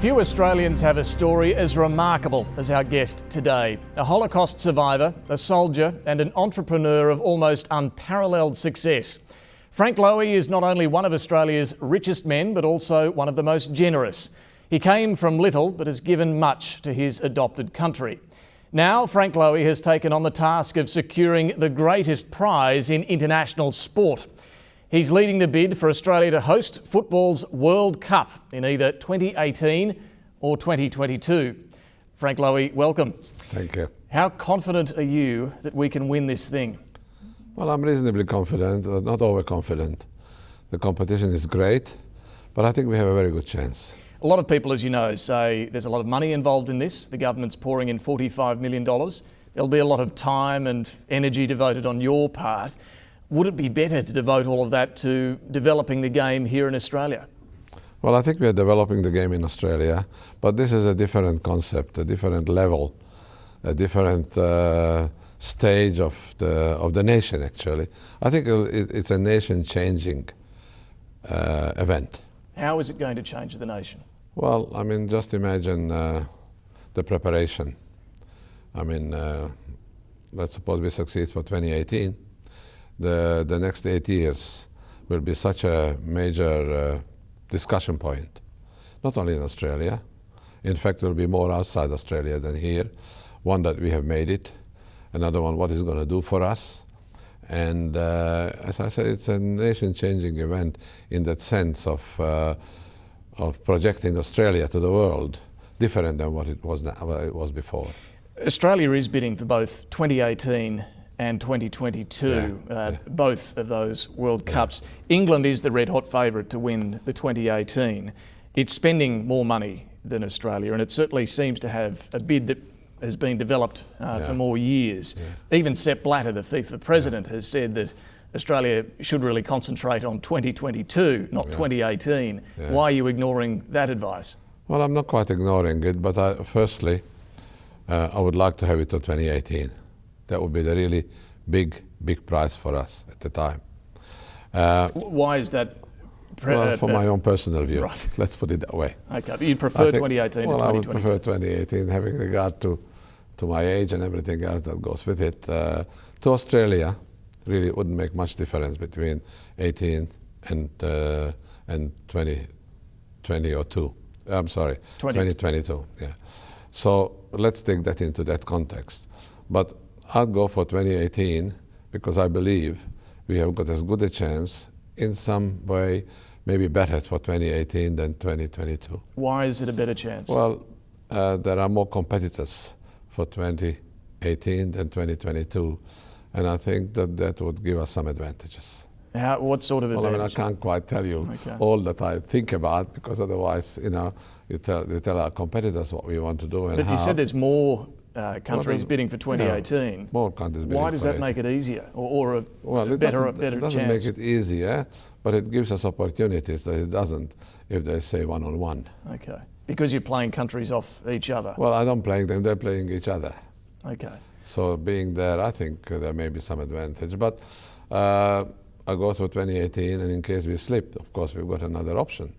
Few Australians have a story as remarkable as our guest today. A Holocaust survivor, a soldier and an entrepreneur of almost unparalleled success. Frank Lowy is not only one of Australia's richest men, but also one of the most generous. He came from little, but has given much to his adopted country. Now, Frank Lowy has taken on the task of securing the greatest prize in international sport. He's leading the bid for Australia to host football's World Cup in either 2018 or 2022. Frank Lowy, welcome. Thank you. How confident are you that we can win this thing? Well, I'm reasonably confident, but not overconfident. The competition is great, but I think we have a very good chance. A lot of people, as you know, say there's a lot of money involved in this. The government's pouring in $45 million. There'll be a lot of time and energy devoted on your part. Would it be better to devote all of that to developing the game here in Australia? Well, I think we are developing the game in Australia, but this is a different concept, a different level, a different stage of the nation, actually. I think it's a nation-changing event. How is it going to change the nation? Well, I mean, just imagine the preparation. I mean, let's suppose we succeed for 2018. The next 8 years will be such a major discussion point, not only in Australia. In fact, there will be more outside Australia than here. One, that we have made it. Another one, what it's going to do for us. And as I said, it's a nation-changing event in that sense of projecting Australia to the world, different than what it was now, what it was before. Australia is bidding for both 2018 and 2022, both of those World Cups. England is the red-hot favourite to win the 2018. It's spending more money than Australia, and it certainly seems to have a bid that has been developed for more years. Even Sepp Blatter, the FIFA president, has said that Australia should really concentrate on 2022, not 2018. Why are you ignoring that advice? Well, I'm not quite ignoring it, but firstly, I would like to have it to 2018. That would be the really big prize for us at the time. Why is that? Well, for my own personal view, right. Let's put it that way. Okay, but you'd prefer 2018 to 2022? Well, I would prefer 2018, having regard to my age and everything else that goes with it. To Australia, really it wouldn't make much difference between 18 and 2022. I'm sorry, 2022. Yeah. So let's take that into that context. But I'd go for 2018 because I believe we have got as good a chance, in some way, maybe better for 2018 than 2022. Why is it a better chance? Well, there are more competitors for 2018 than 2022, and I think that would give us some advantages. What sort of advantage? Well, I mean, I can't quite tell you all that I think about, because otherwise, you tell our competitors what we want to do and But how. you said there's more countries bidding for 2018. More countries bidding. Why does that make it easier or a better chance? It doesn't make it easier, but it gives us opportunities that it doesn't if they say one-on-one. Okay. Because you're playing countries off each other? Well, I don't play them, they're playing each other. Okay. So being there, I think there may be some advantage. But I go for 2018, and in case we slip, of course, we've got another option.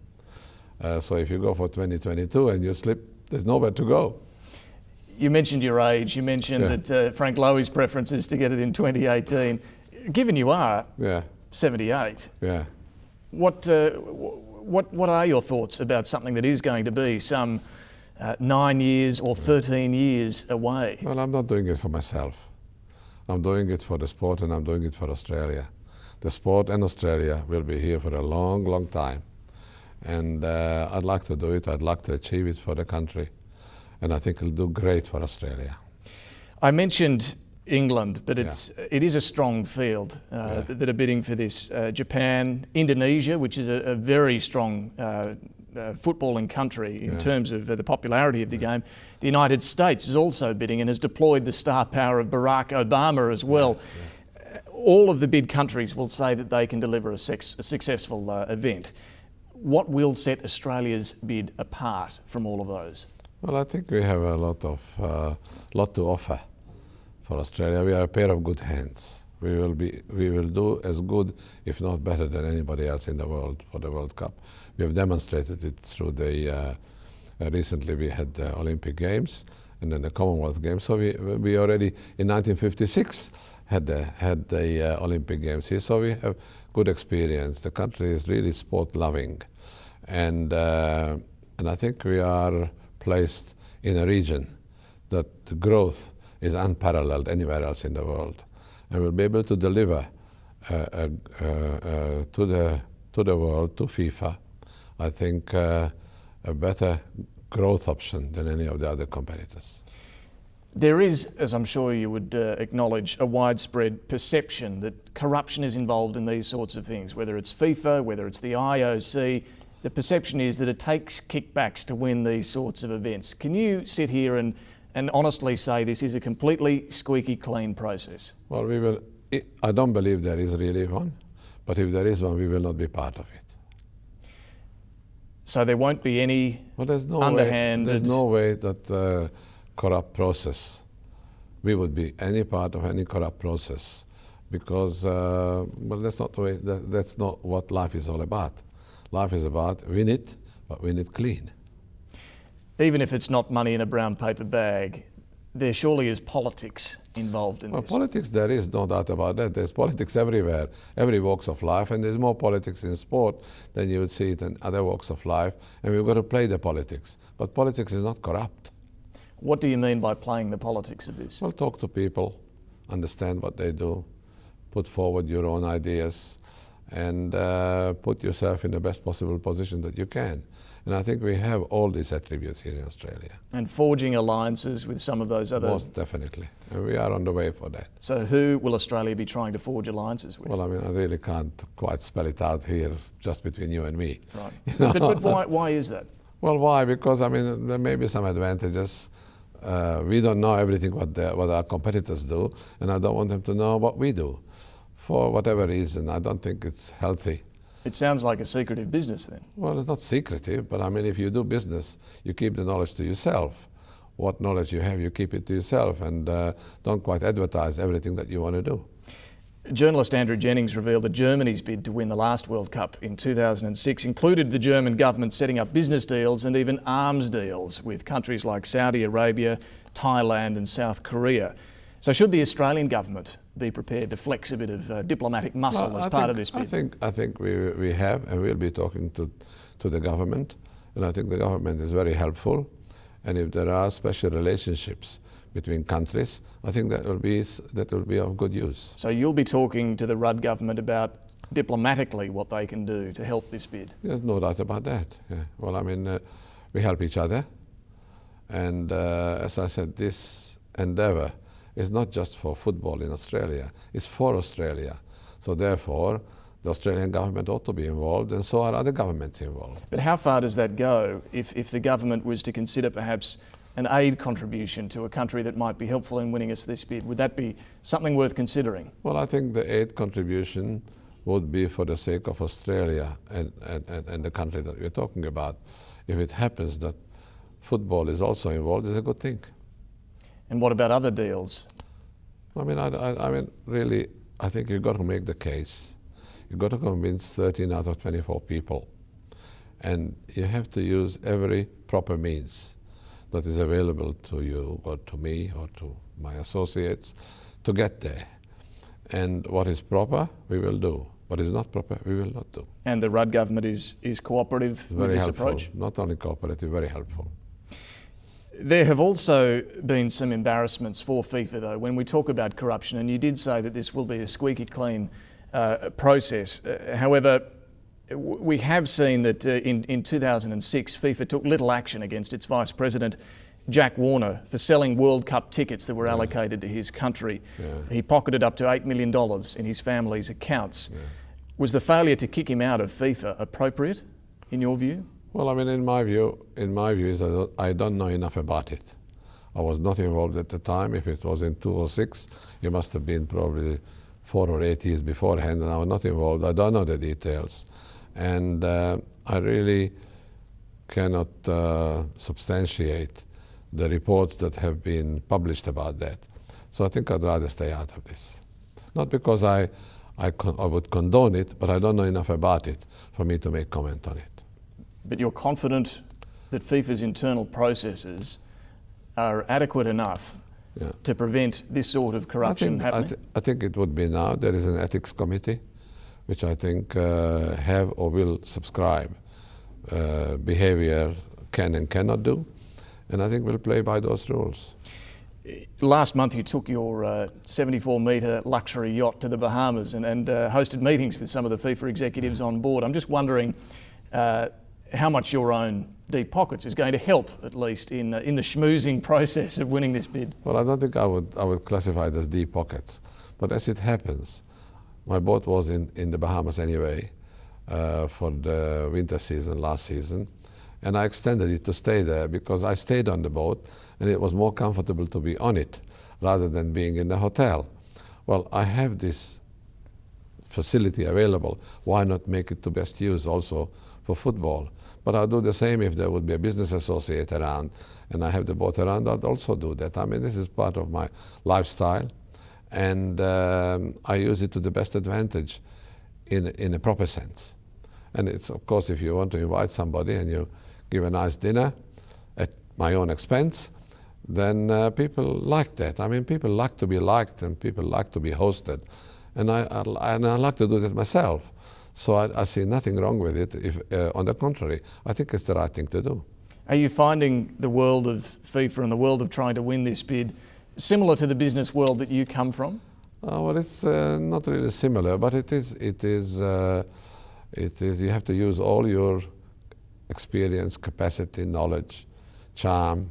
So if you go for 2022 and you slip, there's nowhere to go. You mentioned your age. You mentioned that Frank Lowy's preference is to get it in 2018. Given you are 78, what are your thoughts about something that is going to be some 9 years or 13 years away? Well, I'm not doing it for myself. I'm doing it for the sport, and I'm doing it for Australia. The sport and Australia will be here for a long, long time. And I'd like to do it. I'd like to achieve it for the country. And I think it'll do great for Australia. I mentioned England, but it is a strong field that are bidding for this. Japan, Indonesia, which is a very strong footballing country in terms of the popularity of the game. The United States is also bidding and has deployed the star power of Barack Obama as well. All of the bid countries will say that they can deliver a successful event. What will set Australia's bid apart from all of those? Well, I think we have a lot to offer for Australia. We are a pair of good hands. We will do as good, if not better, than anybody else in the world for the World Cup. We have demonstrated it through the Recently we had the Olympic Games and then the Commonwealth Games. So we already in 1956 had the Olympic Games here. So we have good experience. The country is really sport loving, and I think we are placed in a region that the growth is unparalleled anywhere else in the world, and we'll be able to deliver to the world, to FIFA, I think a better growth option than any of the other competitors. There is, as I'm sure you would acknowledge, a widespread perception that corruption is involved in these sorts of things, whether it's FIFA, whether it's the IOC. The perception is that it takes kickbacks to win these sorts of events. Can you sit here and honestly say this is a completely squeaky clean process? Well, I don't believe there is really one, but if there is one, we will not be part of it. So there won't be any underhand... There's no way that corrupt process, we would be any part of any corrupt process, because that's not the way. That's not what life is all about. Life is about win it, but win it clean. Even if it's not money in a brown paper bag, there surely is politics involved in this. Politics, there is no doubt about that. There's politics everywhere, every walks of life, and there's more politics in sport than you would see it in other walks of life, and we've got to play the politics. But politics is not corrupt. What do you mean by playing the politics of this? Well, talk to people, understand what they do, put forward your own ideas, and put yourself in the best possible position that you can. And I think we have all these attributes here in Australia. And forging alliances with some of those other... Most definitely. And we are on the way for that. So who will Australia be trying to forge alliances with? Well, I mean, I really can't quite spell it out here just between you and me. Right. You know? But why is that? Well, why? Because, I mean, there may be some advantages. We don't know everything what our competitors do, and I don't want them to know what we do. For whatever reason, I don't think it's healthy. It sounds like a secretive business then. Well, it's not secretive, but I mean, if you do business, you keep the knowledge to yourself. What knowledge you have, you keep it to yourself, and don't quite advertise everything that you want to do. Journalist Andrew Jennings revealed that Germany's bid to win the last World Cup in 2006 included the German government setting up business deals and even arms deals with countries like Saudi Arabia, Thailand and South Korea. So should the Australian government be prepared to flex a bit of diplomatic muscle as part of this bid? I think we have, and we'll be talking to the government, and I think the government is very helpful. And if there are special relationships between countries, I think that will be of good use. So you'll be talking to the Rudd government about diplomatically what they can do to help this bid? There's no doubt about that. Yeah. Well, I mean, we help each other, and as I said, this endeavour is not just for football in Australia, it's for Australia. So therefore, the Australian government ought to be involved, and so are other governments involved. But how far does that go if the government was to consider perhaps an aid contribution to a country that might be helpful in winning us this bid? Would that be something worth considering? Well, I think the aid contribution would be for the sake of Australia and the country that we're talking about. If it happens that football is also involved, it's a good thing. And what about other deals? I mean, really, I think you've got to make the case. You've got to convince 13 out of 24 people. And you have to use every proper means that is available to you or to me or to my associates to get there. And what is proper, we will do. What is not proper, we will not do. And the Rudd government is cooperative with this approach? Not only cooperative, very helpful. There have also been some embarrassments for FIFA, though, when we talk about corruption, and you did say that this will be a squeaky clean process. However, we have seen that in 2006, FIFA took little action against its vice president, Jack Warner, for selling World Cup tickets that were allocated to his country. Yeah. He pocketed up to $8 million in his family's accounts. Yeah. Was the failure to kick him out of FIFA appropriate, in your view? Well, I mean, in my view is I don't know enough about it. I was not involved at the time. If it was in 2006, it must have been probably 4 or 8 years beforehand, and I was not involved. I don't know the details. And I really cannot substantiate the reports that have been published about that. So I think I'd rather stay out of this. Not because I would condone it, but I don't know enough about it for me to make comment on it. But you're confident that FIFA's internal processes are adequate enough to prevent this sort of corruption happening? I think it would be now. There is an ethics committee which I think have or will subscribe behavior can and cannot do, and I think we'll play by those rules. Last month you took your 74-metre luxury yacht to the Bahamas and hosted meetings with some of the FIFA executives on board. I'm just wondering how much your own deep pockets is going to help, at least, in the schmoozing process of winning this bid. Well, I don't think I would classify it as deep pockets, but as it happens, my boat was in the Bahamas anyway for the winter season last season, and I extended it to stay there because I stayed on the boat and it was more comfortable to be on it rather than being in the hotel. Well, I have this facility available. Why not make it to best use also for football? But I'll do the same if there would be a business associate around and I have the boat around, I'd also do that. I mean, this is part of my lifestyle, and I use it to the best advantage in a proper sense. And it's, of course, if you want to invite somebody and you give a nice dinner at my own expense, then people like that. I mean, people like to be liked and people like to be hosted. And I like to do that myself. So I see nothing wrong with it. On the contrary, I think it's the right thing to do. Are you finding the world of FIFA and the world of trying to win this bid similar to the business world that you come from? Well, it's not really similar, but it is. You have to use all your experience, capacity, knowledge, charm,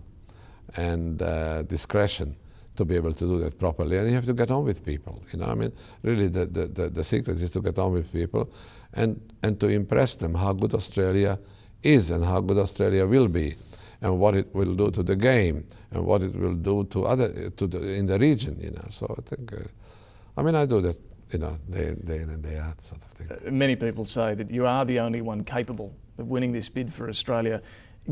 and discretion to be able to do that properly. And you have to get on with people. You know, I mean, really, the secret is to get on with people and to impress them how good Australia is and how good Australia will be, and what it will do to the game and what it will do to in the region. You know, so I think, I mean, I do that, you know, day in and day out sort of thing. Many people say that you are the only one capable of winning this bid for Australia,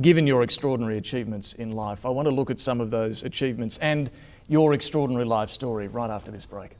given your extraordinary achievements in life. I want to look at some of those achievements and your extraordinary life story right after this break.